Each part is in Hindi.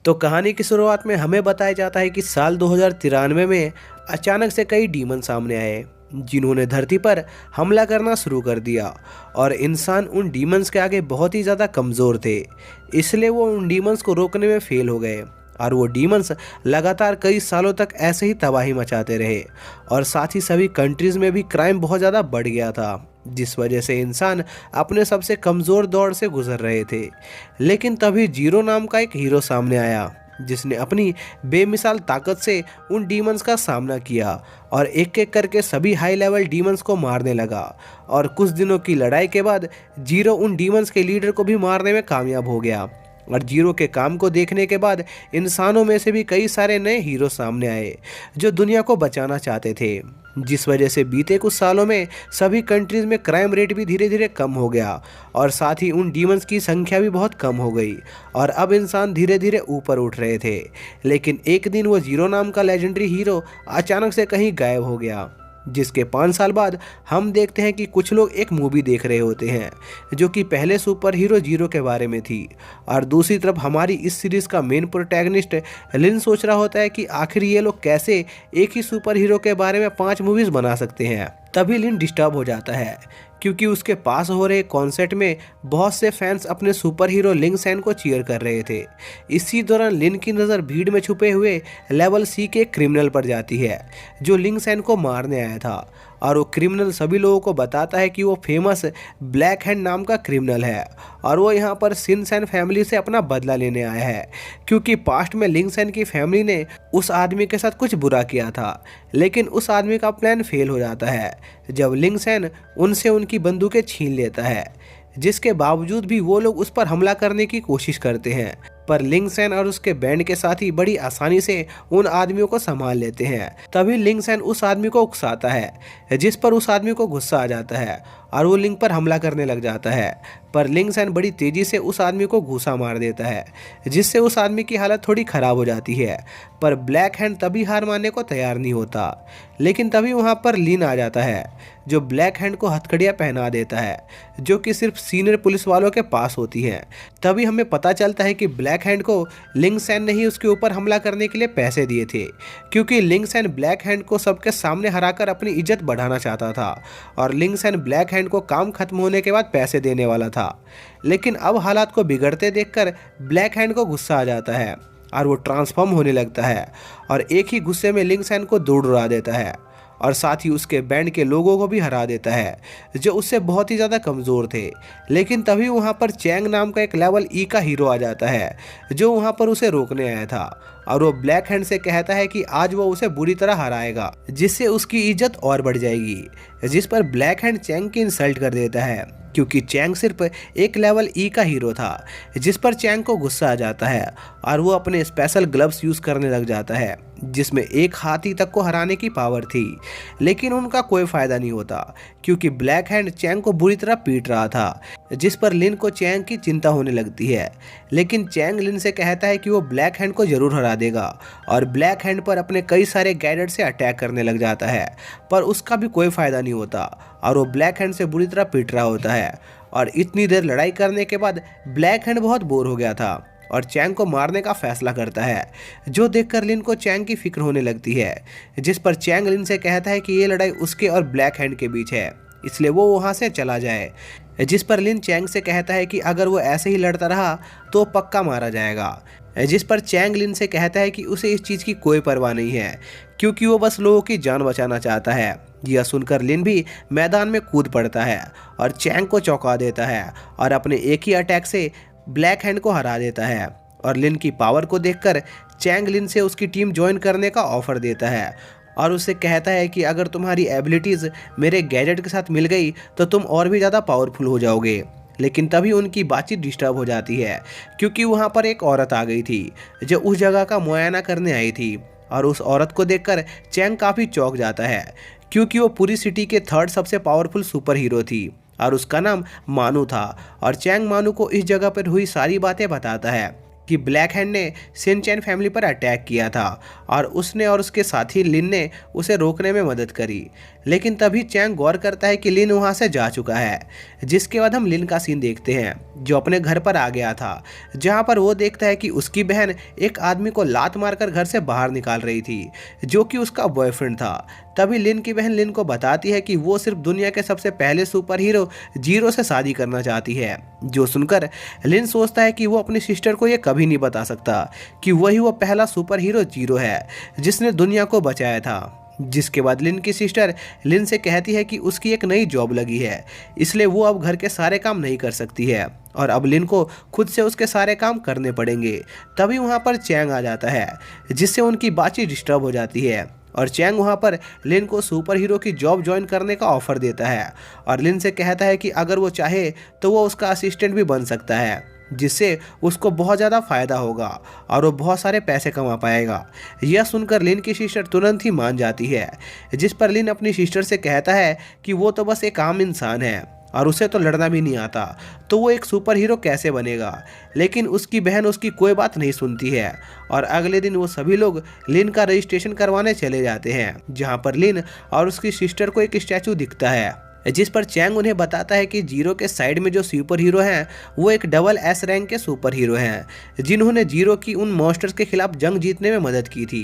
तो कहानी की शुरुआत में हमें बताया जाता है कि साल 2093 में अचानक से कई डीमन सामने आए जिन्होंने धरती पर हमला करना शुरू कर दिया। और इंसान उन डीमंस के आगे बहुत ही ज़्यादा कमज़ोर थे, इसलिए वो उन डीमंस को रोकने में फेल हो गए। और वो डीमंस लगातार कई सालों तक ऐसे ही तबाही मचाते रहे और साथ ही सभी कंट्रीज़ में भी क्राइम बहुत ज़्यादा बढ़ गया था, जिस वजह से इंसान अपने सबसे कमज़ोर दौर से गुजर रहे थे। लेकिन तभी जीरो नाम का एक हीरो सामने आया जिसने अपनी बेमिसाल ताकत से उन डीमंस का सामना किया और एक एक करके सभी हाई लेवल डीमंस को मारने लगा। और कुछ दिनों की लड़ाई के बाद जीरो उन डीमंस के लीडर को भी मारने में कामयाब हो गया। और जीरो के काम को देखने के बाद इंसानों में से भी कई सारे नए हीरो सामने आए जो दुनिया को बचाना चाहते थे, जिस वजह से बीते कुछ सालों में सभी कंट्रीज में क्राइम रेट भी धीरे धीरे कम हो गया और साथ ही उन डीमंस की संख्या भी बहुत कम हो गई और अब इंसान धीरे धीरे ऊपर उठ रहे थे। लेकिन एक दिन वो जीरो नाम का लेजेंडरी हीरो अचानक से कहीं गायब हो गया, जिसके 5 साल बाद हम देखते हैं कि कुछ लोग एक मूवी देख रहे होते हैं जो कि पहले सुपर हीरो जीरो के बारे में थी, और दूसरी तरफ हमारी इस सीरीज़ का मेन प्रोटैगनिस्ट लिन सोच रहा होता है कि आखिर ये लोग कैसे एक ही सुपर हीरो के बारे में 5 मूवीज़ बना सकते हैं। तभी लिन डिस्टर्ब हो जाता है क्योंकि उसके पास हो रहे कॉन्सर्ट में बहुत से फैंस अपने सुपर हीरो लिंग सैन को चीयर कर रहे थे। इसी दौरान लिन की नज़र भीड़ में छुपे हुए लेवल सी के क्रिमिनल पर जाती है जो लिंग सैन को मारने आया था, और वो क्रिमिनल सभी लोगों को बताता है कि वो फेमस ब्लैक हैंड नाम का क्रिमिनल है और वो यहाँ पर सिन सैन फैमिली से अपना बदला लेने आया है क्योंकि पास्ट में लिंग सैन की फैमिली ने उस आदमी के साथ कुछ बुरा किया था। लेकिन उस आदमी का प्लान फेल हो जाता है जब लिंग सैन उनसे उनकी बंदूकें छीन लेता है, जिसके बावजूद भी वो लोग उस पर हमला करने की कोशिश करते हैं, पर लिंग सैन और उसके बैंड के साथी बड़ी आसानी से उन आदमियों को संभाल लेते हैं। तभी लिंग सैन उस आदमी को उकसाता है जिस पर उस आदमी को गुस्सा आ जाता है और वो लिंग पर हमला करने लग जाता है, पर लिंग सैन बड़ी तेजी से उस आदमी को घूंसा मार देता है जिससे उस आदमी की हालत थोड़ी खराब हो जाती है। पर ब्लैक हैंड तभी हार मानने को तैयार नहीं होता, लेकिन तभी वहाँ पर लिन आ जाता है जो ब्लैक हैंड को हथकड़ियाँ पहना देता है जो कि सिर्फ सीनियर पुलिस वालों के पास होती हैं। तभी हमें पता चलता है कि ब्लैक हैंड को लिंग सैन ने ही उसके ऊपर हमला करने के लिए पैसे दिए थे क्योंकि लिंग सैन ब्लैक हैंड को सबके सामने हराकर अपनी इज्जत बढ़ाना चाहता था और लिंग सैन ब्लैक हैंड को काम खत्म होने के बाद पैसे देने वाला था। लेकिन अब हालात को बिगड़ते देखकर ब्लैक हैंड को गुस्सा आ जाता है और वो ट्रांसफॉर्म होने लगता है और एक ही गुस्से में लिंग सैन को दूर उड़ा देता है और साथ ही उसके बैंड के लोगों को भी हरा देता है जो उससे बहुत ही ज़्यादा कमज़ोर थे। लेकिन तभी वहाँ पर चैंग नाम का एक लेवल ई का हीरो आ जाता है जो वहाँ पर उसे रोकने आया था और वो ब्लैक हैंड से कहता है कि आज वो उसे बुरी तरह हराएगा जिससे उसकी इज्जत और बढ़ जाएगी, जिस पर ब्लैक हैंड चैंग की इंसल्ट कर देता है क्योंकि चैंग सिर्फ एक लेवल ई का हीरो था, जिस पर चैंग को गुस्सा आ जाता है और वो अपने स्पेशल ग्लव्स यूज़ करने लग जाता है जिसमें एक हाथी तक को हराने की पावर थी। लेकिन उनका कोई फ़ायदा नहीं होता क्योंकि ब्लैक हैंड चैंग को बुरी तरह पीट रहा था, जिस पर लिन को चैंग की चिंता होने लगती है। लेकिन चैंग लिन से कहता है कि वो ब्लैक हैंड को ज़रूर हरा देगा और ब्लैक हैंड पर अपने कई सारे गैजेट से अटैक करने लग जाता है, पर उसका भी कोई फ़ायदा नहीं होता और वो ब्लैक हैंड से बुरी तरह पीट रहा होता है। और इतनी देर लड़ाई करने के बाद ब्लैक हैंड बहुत बोर हो गया था और चैंग को मारने का फैसला करता है, जो देखकर लिन को चैंग की फिक्र होने लगती है, जिस पर चैंग लिन से कहता है कि ये लड़ाई उसके और ब्लैक हैंड के बीच है, इसलिए वो वहाँ से चला जाए। जिस पर लिन चैंग से कहता है कि अगर वो ऐसे ही लड़ता रहा तो पक्का मारा जाएगा, जिस पर चैंग लिन से कहता है कि उसे इस चीज़ की कोई परवाह नहीं है क्योंकि वो बस लोगों की जान बचाना चाहता है। यह सुनकर लिन भी मैदान में कूद पड़ता है और चैंग को चौंका देता है और अपने एक ही अटैक से ब्लैक हैंड को हरा देता है। और लिन की पावर को देखकर चैंग लिन से उसकी टीम ज्वाइन करने का ऑफर देता है और उससे कहता है कि अगर तुम्हारी एबिलिटीज़ मेरे गैजेट के साथ मिल गई तो तुम और भी ज़्यादा पावरफुल हो जाओगे। लेकिन तभी उनकी बातचीत डिस्टर्ब हो जाती है क्योंकि वहाँ पर एक औरत आ गई थी जो उस जगह का मुआयना करने आई थी, और उस औरत को देखकर चैंग काफ़ी चौंक जाता है क्योंकि वो पूरी सिटी के 3rd सबसे पावरफुल सुपर हीरो थी और उसका नाम मानू था। और चैंग मानू को इस जगह पर हुई सारी बातें बताता है कि ब्लैक हैंड ने सिन चैन फैमिली पर अटैक किया था और उसने और उसके साथी लिन ने उसे रोकने में मदद करी। लेकिन तभी चैंग गौर करता है कि लिन वहां से जा चुका है। जिसके बाद हम लिन का सीन देखते हैं जो अपने घर पर आ गया था, जहां पर वो देखता है कि उसकी बहन एक आदमी को लात मारकर घर से बाहर निकाल रही थी, जो कि उसका बॉयफ्रेंड था। तभी लिन की बहन लिन को बताती है कि वो सिर्फ दुनिया के सबसे पहले सुपर हीरो जीरो से शादी करना चाहती है। जो सुनकर लिन सोचता है कि वो अपनी सिस्टर को ये कभी नहीं बता सकता कि वही वो पहला सुपर हीरो जीरो है जिसने दुनिया को बचाया था। जिसके बाद लिन की सिस्टर लिन से कहती है कि उसकी एक नई जॉब लगी है, इसलिए वो अब घर के सारे काम नहीं कर सकती है और अब लिन को खुद से उसके सारे काम करने पड़ेंगे। तभी वहाँ पर चैंग आ जाता है, जिससे उनकी बातचीत डिस्टर्ब हो जाती है और चैंग वहाँ पर लिन को सुपर हीरो की जॉब ज्वाइन करने का ऑफर देता है और लिन से कहता है कि अगर वो चाहे तो वो उसका असिस्टेंट भी बन सकता है, जिससे उसको बहुत ज़्यादा फायदा होगा और वो बहुत सारे पैसे कमा पाएगा। यह सुनकर लिन की सिस्टर तुरंत ही मान जाती है, जिस पर लिन अपनी सिस्टर से कहता है कि वो तो बस एक आम इंसान है और उसे तो लड़ना भी नहीं आता, तो वो एक सुपर हीरो कैसे बनेगा। लेकिन उसकी बहन उसकी कोई बात नहीं सुनती है और अगले दिन वो सभी लोग लिन का रजिस्ट्रेशन करवाने चले जाते हैं, जहाँ पर लिन और उसकी सिस्टर को एक स्टैचू दिखता है, जिस पर चैंग उन्हें बताता है कि जीरो के साइड में जो सुपर हीरो हैं वो एक डबल एस रैंक के सुपर हीरो हैं जिन्होंने जीरो की उन मॉन्स्टर्स के खिलाफ जंग जीतने में मदद की थी।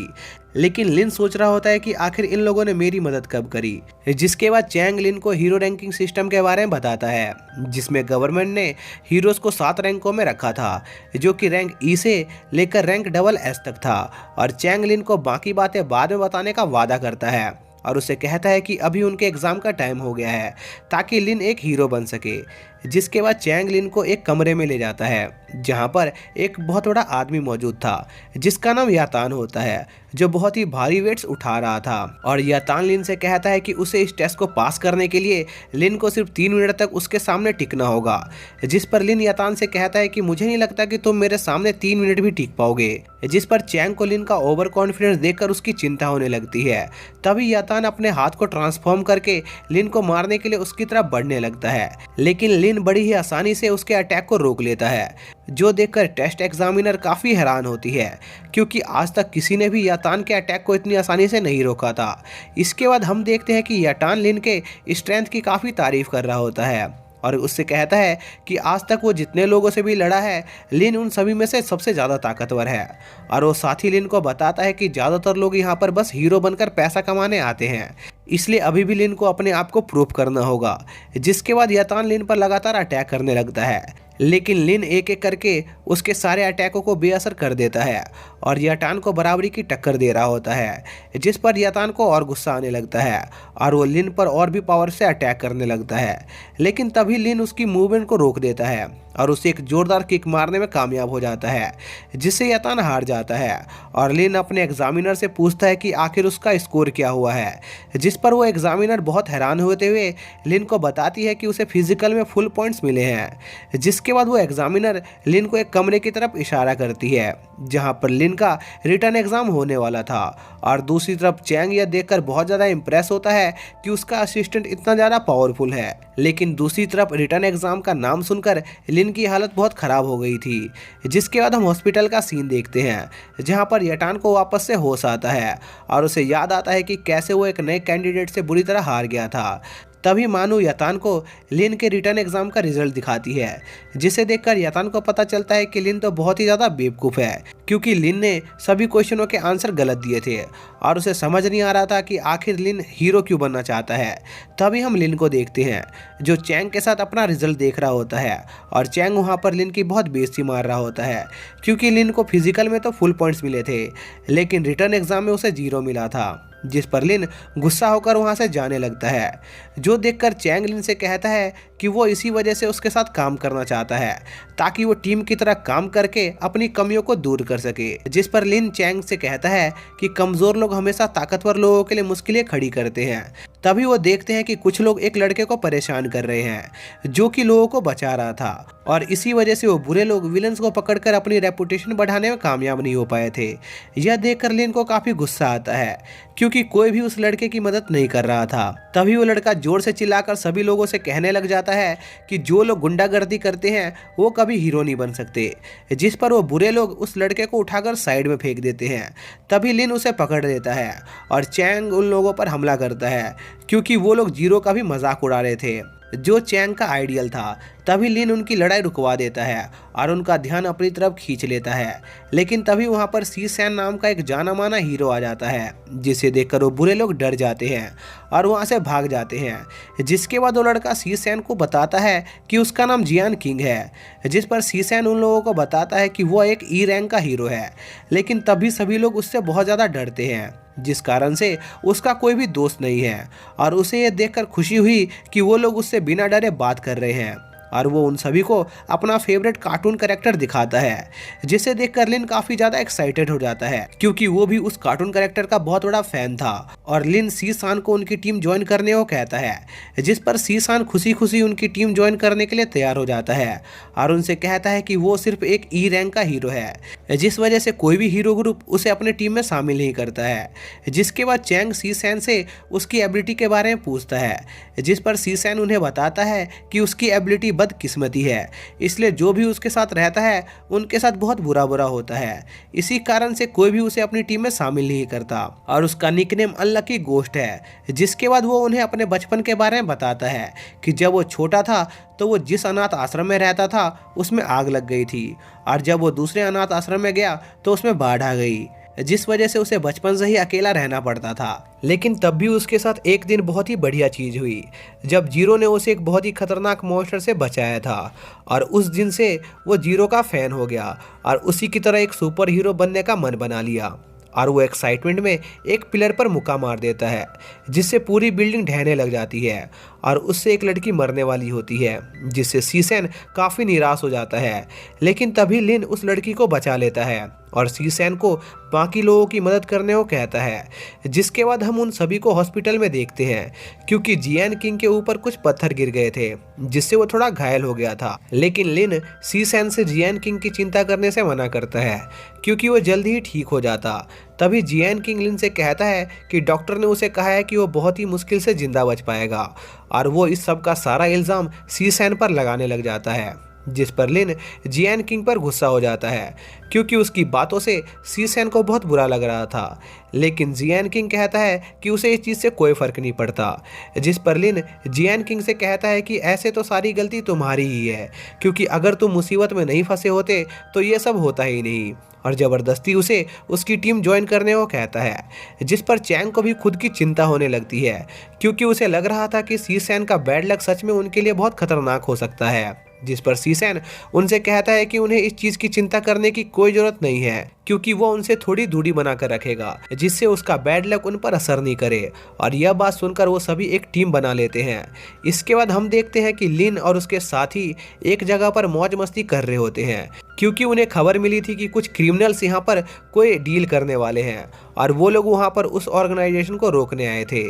लेकिन लिन सोच रहा होता है कि आखिर इन लोगों ने मेरी मदद कब करी। जिसके बाद चैंग लिन को हीरो रैंकिंग सिस्टम के बारे में बताता है, जिसमें गवर्नमेंट ने हीरोज को 7 रैंकों में रखा था, जो कि रैंक ई से लेकर रैंक डबल एस तक था। और चैंग लिन को बाकी बातें बाद में बताने का वादा करता है और उसे कहता है कि अभी उनके एग्ज़ाम का टाइम हो गया है ताकि लिन एक हीरो बन सके। जिसके बाद चैंग लिन को एक कमरे में ले जाता है जहां पर एक बहुत बड़ा आदमी मौजूद था जिसका नाम यातान होता है, जो बहुत ही भारी वेट्स उठा रहा था। और यातान लिन से कहता है कि उसे इस टेस्ट को पास करने के लिए लिन को सिर्फ 3 मिनट तक उसके सामने टिकना होगा। जिस पर लिन यातान से कहता है कि मुझे नहीं लगता कि तुम मेरे सामने 3 मिनट भी टिक पाओगे। जिस पर चैंग को लिन का ओवर कॉन्फिडेंस देखकर उसकी चिंता होने लगती है। तभी यातान अपने हाथ को ट्रांसफॉर्म करके लिन को मारने के लिए उसकी तरफ बढ़ने लगता है, लेकिन लिन बड़ी ही आसानी से उसके अटैक को रोक लेता है, जो देखकर टेस्ट एग्जामिनर काफी हैरान होती है क्योंकि आज तक किसी ने भी यातान के अटैक को इतनी आसानी से नहीं रोका था। इसके बाद हम देखते हैं कि यातान लिन के स्ट्रेंथ की काफी तारीफ कर रहा होता है और उससे कहता है कि आज तक वो जितने लोगों से भी लड़ा है लिन उन सभी में से सबसे ज़्यादा ताकतवर है। और वो साथ ही लिन को बताता है कि ज़्यादातर लोग यहाँ पर बस हीरो बनकर पैसा कमाने आते हैं, इसलिए अभी भी लिन को अपने आप को प्रूव करना होगा। जिसके बाद यातान लिन पर लगातार अटैक करने लगता है, लेकिन लिन एक एक करके उसके सारे अटैकों को बेअसर कर देता है और यातान को बराबरी की टक्कर दे रहा होता है। जिस पर यातान को और गुस्सा आने लगता है और वो लिन पर और भी पावर से अटैक करने लगता है, लेकिन तभी लिन उसकी मूवमेंट को रोक देता है और उसे एक जोरदार किक मारने में कामयाब हो जाता है, जिससे यातान हार जाता है। और लिन अपने एग्जामिनर से पूछता है कि आखिर उसका स्कोर क्या हुआ है, जिस पर वो एग्जामिनर बहुत हैरान होते हुए लिन को बताती है कि उसे फिजिकल में फुल पॉइंट्स मिले हैं। जिसके बाद वो एग्जामिनर लिन को एक कमरे की तरफ इशारा करती है जहां पर लिन का रिटर्न एग्जाम होने वाला था। और दूसरी तरफ चैंग यह देखकर बहुत ज़्यादा इंप्रेस होता है कि उसका असिस्टेंट इतना ज़्यादा पावरफुल है, लेकिन दूसरी तरफ रिटर्न एग्जाम का नाम सुनकर लिन की हालत बहुत ख़राब हो गई थी। जिसके बाद हम हॉस्पिटल का सीन देखते हैं जहां पर यातान को वापस से होश आता है और उसे याद आता है कि कैसे वो एक नए कैंडिडेट से बुरी तरह हार गया था। तभी मानू यातान को लिन के रिटर्न एग्जाम का रिजल्ट दिखाती है, जिसे देखकर यातान को पता चलता है कि लिन तो बहुत ही ज़्यादा बेवकूफ़ है, क्योंकि लिन ने सभी क्वेश्चनों के आंसर गलत दिए थे और उसे समझ नहीं आ रहा था कि आखिर लिन हीरो क्यों बनना चाहता है। तभी हम लिन को देखते हैं जो चैंग के साथ अपना रिजल्ट देख रहा होता है और चैंग वहाँ पर लिन की बहुत बेइज्जती मार रहा होता है, क्योंकि लिन को फिजिकल में तो फुल पॉइंट्स मिले थे लेकिन रिटर्न एग्जाम में उसे 0 मिला था। जिस पर लिन गुस्सा होकर वहां से जाने लगता है, जो देखकर चैंग लिन से कहता है कि वो इसी वजह से उसके साथ काम करना चाहता है ताकि वो टीम की तरह काम करके अपनी कमियों को दूर कर सके। जिस पर लिन चैंग से कहता है कि कमज़ोर लोग हमेशा ताकतवर लोगों के लिए मुश्किलें खड़ी करते हैं। तभी वो देखते हैं कि कुछ लोग एक लड़के को परेशान कर रहे हैं जो कि लोगों को बचा रहा था और इसी वजह से वो बुरे लोग विलन्स को पकड़कर अपनी रेपुटेशन बढ़ाने में कामयाब नहीं हो पाए थे। यह देखकर लिन को काफ़ी गुस्सा आता है क्योंकि कोई भी उस लड़के की मदद नहीं कर रहा था। तभी वो लड़का जोर से चिल्लाकर सभी लोगों से कहने लग जाता बताता है कि जो लोग गुंडागर्दी करते हैं वो कभी हीरो नहीं बन सकते, जिस पर वो बुरे लोग उस लड़के को उठाकर साइड में फेंक देते हैं। तभी लिन उसे पकड़ लेता है और चैंग उन लोगों पर हमला करता है क्योंकि वो लोग जीरो का भी मजाक उड़ा रहे थे जो चैंग का आइडियल था। तभी लिन उनकी लड़ाई रुकवा देता है और उनका ध्यान अपनी तरफ खींच लेता है। लेकिन तभी वहां पर सी सैन नाम का एक जाना माना हीरो आ जाता है, जिसे देखकर वो बुरे लोग डर जाते हैं और वहां से भाग जाते हैं। जिसके बाद वो लड़का सी सैन को बताता है कि उसका नाम जियान किंग है, जिस पर सी सैन उन लोगों को बताता है कि वो एक ई रैंक का हीरो है। लेकिन तभी सभी लोग उससे बहुत ज़्यादा डरते हैं, जिस कारण से उसका कोई भी दोस्त नहीं है और उसे ये देखकर खुशी हुई कि वो लोग उससे बिना डरे बात कर रहे हैं। और वो उन सभी को अपना फेवरेट कार्टून कैरेक्टर दिखाता है, जिसे देखकर लिन काफ़ी ज़्यादा एक्साइटेड हो जाता है क्योंकि वो भी उस कार्टून कैरेक्टर का बहुत बड़ा फैन था। और लिन सी सान को उनकी टीम ज्वाइन करने को कहता है, जिस पर सी सान खुशी खुशी उनकी टीम ज्वाइन करने के लिए तैयार हो जाता है और उनसे कहता है कि वो सिर्फ एक ई रैंक का हीरो है, जिस वजह से कोई भी हीरो ग्रुप उसे अपने टीम में शामिल नहीं करता है। जिसके बाद चैंग सी सैन से उसकी एबिलिटी के बारे में पूछता है, जिस पर सी सैन उन्हें बताता है कि उसकी एबिलिटी बदकिस्मती है, इसलिए जो भी उसके साथ रहता है उनके साथ बहुत बुरा बुरा होता है। इसी कारण से कोई भी उसे अपनी टीम में शामिल नहीं करता और उसका निकनेम अनलकी गोस्ट है। जिसके बाद वो उन्हें अपने बचपन के बारे में बताता है कि जब वो छोटा था तो वो जिस अनाथ आश्रम में रहता था उसमें आग लग गई थी और जब वो दूसरे अनाथ आश्रम में गया तो उसमें बाढ़ आ गई, जिस वजह से उसे बचपन से ही अकेला रहना पड़ता था। लेकिन तब भी उसके साथ एक दिन बहुत ही बढ़िया चीज़ हुई जब जीरो ने उसे एक बहुत ही खतरनाक मॉन्स्टर से बचाया था और उस दिन से वो जीरो का फैन हो गया और उसी की तरह एक सुपर हीरो बनने का मन बना लिया। और वो एक्साइटमेंट में एक पिलर पर मुक्का मार देता है, जिससे पूरी बिल्डिंग ढहने लग जाती है और उससे एक लड़की मरने वाली होती है, जिससे सी सैन काफ़ी निराश हो जाता है। लेकिन तभी लिन उस लड़की को बचा लेता है और सी सैन को बाकी लोगों की मदद करने को कहता है। जिसके बाद हम उन सभी को हॉस्पिटल में देखते हैं क्योंकि जियान किंग के ऊपर कुछ पत्थर गिर गए थे, जिससे वो थोड़ा घायल हो गया था। लेकिन लिन सी सैन से जियान किंग की चिंता करने से मना करता है क्योंकि वो जल्दी ही ठीक हो जाता। तभी जियान किंग लिन से कहता है कि डॉक्टर ने उसे कहा है कि वो बहुत ही मुश्किल से जिंदा बच पाएगा और वो इस सब का सारा इल्ज़ाम सी सैन पर लगाने लग जाता है। जिस पर लिन जियान किंग पर गुस्सा हो जाता है क्योंकि उसकी बातों से सी सैन को बहुत बुरा लग रहा था। लेकिन जियान किंग कहता है कि उसे इस चीज़ से कोई फ़र्क नहीं पड़ता। जिस पर लिन जियान किंग से कहता है कि ऐसे तो सारी गलती तुम्हारी ही है क्योंकि अगर तुम मुसीबत में नहीं फंसे होते तो ये सब होता ही नहीं, और ज़बरदस्ती उसे उसकी टीम ज्वाइन करने को कहता है। जिस पर चैंग को भी खुद की चिंता होने लगती है क्योंकि उसे लग रहा था कि सी सैन का बैड लक सच में उनके लिए बहुत खतरनाक हो सकता है। जिस पर सी सैन उनसे कहता है कि उन्हें इस चीज़ की चिंता करने की कोई ज़रूरत नहीं है क्योंकि वो उनसे थोड़ी दूरी बनाकर रखेगा, जिससे उसका बैड लक उन पर असर नहीं करे। और यह बात सुनकर वो सभी एक टीम बना लेते हैं। इसके बाद हम देखते हैं कि लिन और उसके साथी एक जगह पर मौज मस्ती कर रहे होते हैं क्योंकि उन्हें खबर मिली थी कि कुछ क्रिमिनल्स यहाँ पर कोई डील करने वाले हैं और वो लोग वहाँ पर उस ऑर्गेनाइजेशन को रोकने आए थे,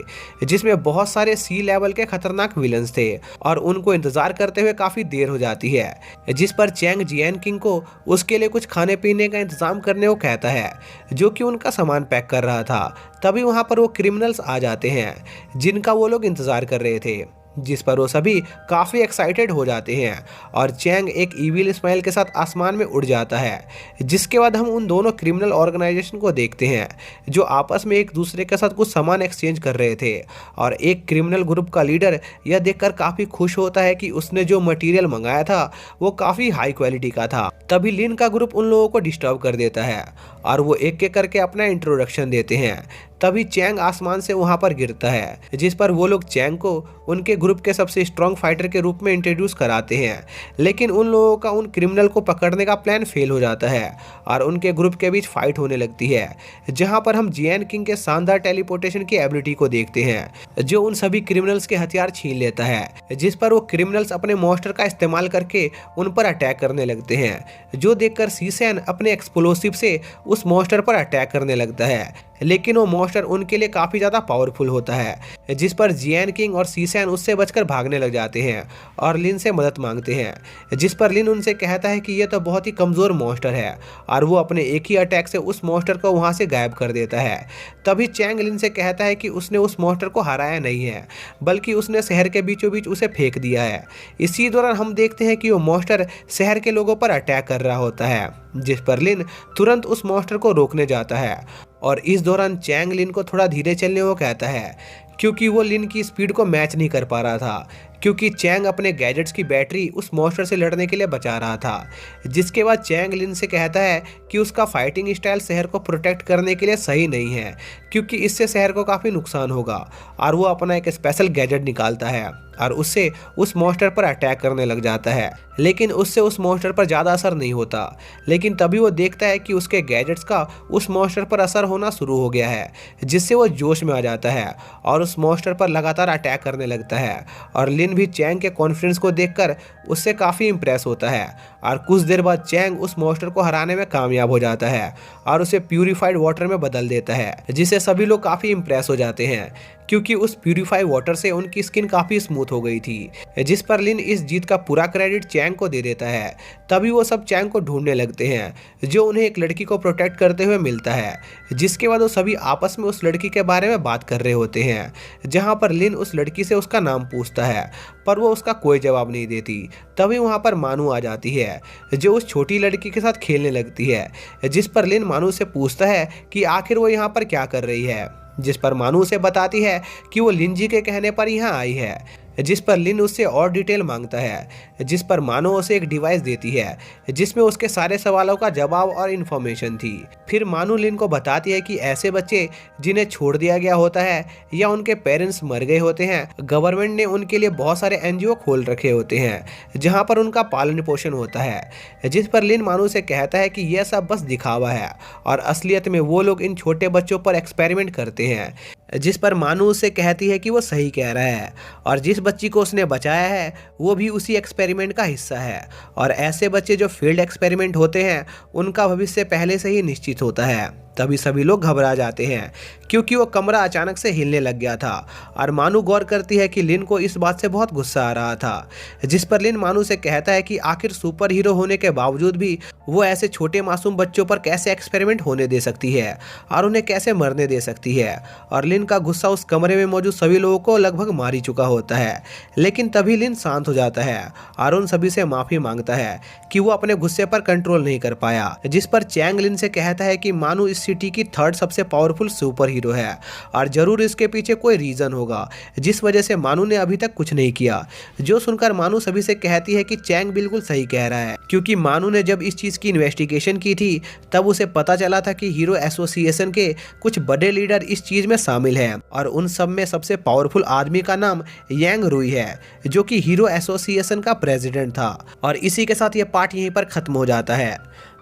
जिसमें बहुत सारे सी लेवल के खतरनाक विलन्स थे और उनको इंतजार करते हुए काफ़ी देर हो जाती है। जिस पर चैंग जियान किंग को उसके लिए कुछ खाने पीने का इंतजाम करने को कहता है, जो कि उनका सामान पैक कर रहा था। तभी वहाँ पर वो क्रिमिनल्स आ जाते हैं जिनका वो लोग इंतज़ार कर रहे थे, जिस पर वो सभी काफ़ी एक्साइटेड हो जाते हैं और चैंग एक ईविल स्माइल के साथ आसमान में उड़ जाता है। जिसके बाद हम उन दोनों क्रिमिनल ऑर्गेनाइजेशन को देखते हैं जो आपस में एक दूसरे के साथ कुछ सामान एक्सचेंज कर रहे थे और एक क्रिमिनल ग्रुप का लीडर यह देखकर काफ़ी खुश होता है कि उसने जो मटेरियल मंगाया था वो काफ़ी हाई क्वालिटी का था। तभी लिन का ग्रुप उन लोगों को डिस्टर्ब कर देता है और वो एक एक करके अपना इंट्रोडक्शन देते हैं। तभी चैंग आसमान से वहां पर गिरता है, जिस पर वो लोग चैंग को उनके ग्रुप के सबसे स्ट्रॉन्ग फाइटर के रूप में इंट्रोड्यूस कराते हैं। लेकिन उन लोगों का उन क्रिमिनल को पकड़ने का प्लान फेल हो जाता है और उनके ग्रुप के बीच फाइट होने लगती है, जहां पर हम जियान किंग के शानदार टेलीपोर्टेशन की एबिलिटी को देखते हैं जो उन सभी क्रिमिनल्स के हथियार छीन लेता है। जिस पर वो क्रिमिनल्स अपने मॉन्स्टर का इस्तेमाल करके उन पर अटैक करने लगते हैं, जो देखकर सी सैन अपने एक्सप्लोसिव से उस मॉन्स्टर पर अटैक करने लगता है। लेकिन वो मॉन्स्टर उनके लिए काफ़ी ज़्यादा पावरफुल होता है, जिस पर जियान किंग और सीसैन उससे बचकर भागने लग जाते हैं और लिन से मदद मांगते हैं, जिस पर लिन उनसे कहता है कि यह तो बहुत ही कमज़ोर मॉन्स्टर है और वो अपने एक ही अटैक से उस मॉन्स्टर को वहाँ से गायब कर देता है। तभी चैंग लिन से कहता है कि उसने उस मॉन्स्टर को हराया नहीं है, बल्कि उसने शहर के बीचों बीच उसे फेंक दिया है। इसी दौरान हम देखते हैं कि वो मॉन्स्टर शहर के लोगों पर अटैक कर रहा होता है, जिस पर लिन तुरंत उस मॉन्स्टर को रोकने जाता है और इस दौरान चैंग लिन को थोड़ा धीरे चलने को कहता है, क्योंकि वो लिन की स्पीड को मैच नहीं कर पा रहा था, क्योंकि चैंग अपने गैजेट्स की बैटरी उस मॉन्स्टर से लड़ने के लिए बचा रहा था। जिसके बाद चैंग लिन से कहता है कि उसका फाइटिंग स्टाइल शहर को प्रोटेक्ट करने के लिए सही नहीं है, क्योंकि इससे शहर को काफ़ी नुकसान होगा, और वो अपना एक स्पेशल गैजेट निकालता है और उससे उस मॉन्स्टर पर अटैक करने लग जाता है। लेकिन उससे उस मॉन्स्टर पर ज़्यादा असर नहीं होता। लेकिन तभी वो देखता है कि उसके गैजेट्स का उस मॉन्स्टर पर असर होना शुरू हो गया है, जिससे वो जोश में आ जाता है और उस मॉन्स्टर पर लगातार अटैक करने लगता है। और लिन भी चैंग के कॉन्फिडेंस को देखकर उससे काफ़ी इंप्रेस होता है और कुछ देर बाद चैंग उस मॉन्स्टर को हराने में कामयाब हो जाता है और उसे प्यूरिफाइड वाटर में बदल देता है, जिससे सभी लोग काफ़ी इंप्रेस हो जाते हैं, क्योंकि उस प्यूरिफाइड वाटर से उनकी स्किन काफ़ी स्मूथ हो गई थी। जिस पर लिन इस जीत का पूरा क्रेडिट चैंग को दे देता है। तभी वो सब चैंग को ढूंढने लगते हैं, जो उन्हें एक लड़की को प्रोटेक्ट करते हुए मिलता है। जिसके बाद वो सभी आपस में उस लड़की के बारे में बात कर रहे होते हैं, जहाँ पर लिन उस लड़की से उसका नाम पूछता है, पर वो उसका कोई जवाब नहीं देती। तभी वहाँ पर मानू आ जाती है, जो उस छोटी लड़की के साथ खेलने लगती है। जिस पर लिन मानू से पूछता है कि आखिर वो यहाँ पर क्या कर रही है, जिस पर मानू उसे बताती है कि वो लिन जी के कहने पर यहाँ आई है। जिस पर लिन उससे और डिटेल मांगता है, जिस पर मानो उसे एक डिवाइस देती है जिसमें उसके सारे सवालों का जवाब और इन्फॉर्मेशन थी। फिर मानू लिन को बताती है कि ऐसे बच्चे जिन्हें छोड़ दिया गया होता है या उनके पेरेंट्स मर गए होते हैं, गवर्नमेंट ने उनके लिए बहुत सारे एनजीओ खोल रखे होते हैं जहाँ पर उनका पालन पोषण होता है। जिस पर लिन मानू से कहता है कि यह सब बस दिखावा है और असलियत में वो लोग इन छोटे बच्चों पर एक्सपेरिमेंट करते हैं। जिस पर मानू उससे कहती है कि वो सही कह रहा है और जिस बच्ची को उसने बचाया है वो भी उसी एक्सपेरिमेंट का हिस्सा है। और ऐसे बच्चे जो फील्ड एक्सपेरिमेंट होते हैं उनका भविष्य पहले से ही निश्चित होता है। तभी सभी लोग घबरा जाते हैं, क्योंकि वो कमरा अचानक से हिलने लग गया था और मानू गौर करती है कि लिन को इस बात से बहुत गुस्सा आ रहा था। जिस पर लिन मानू से कहता है कि आखिर सुपर हीरो होने के बावजूद भी वो ऐसे छोटे मासूम बच्चों पर कैसे एक्सपेरिमेंट होने दे सकती है और उन्हें कैसे मरने दे सकती है। और लिन का गुस्सा उस कमरे में मौजूद सभी लोगों को लगभग मार ही चुका होता है। लेकिन तभी लिन शांत हो जाता है और उन सभी से माफ़ी मांगता है कि वो अपने गुस्से पर कंट्रोल नहीं कर पाया। जिस पर चैंग लिन से कहता है कि मानू इस सिटी की थर्ड सबसे पावरफुल सुपर हीरो है और जरूर इसके पीछे कोई रीजन होगा जिस वजह से मानू ने अभी तक कुछ नहीं किया। जो सुनकर मानू सभी से कहती है कि चैंग बिल्कुल सही कह रहा है, क्योंकि मानू ने जब इस चीज की इन्वेस्टिगेशन की थी तब उसे पता चला था कि हीरो एसोसिएशन के कुछ बड़े लीडर इस चीज में शामिल हैं और उन सब में सबसे पावरफुल आदमी का नाम यांग रुई है, जो कि हीरो एसोसिएशन का प्रेसिडेंट था। और इसी के साथ ये पार्ट यहीं पर खत्म हो जाता है।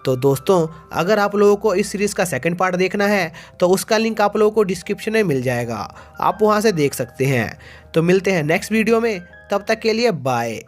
तो दोस्तों, अगर आप लोगों को इस सीरीज़ का सेकंड पार्ट देखना है तो उसका लिंक आप लोगों को डिस्क्रिप्शन में मिल जाएगा, आप वहां से देख सकते हैं। तो मिलते हैं नेक्स्ट वीडियो में, तब तक के लिए बाय।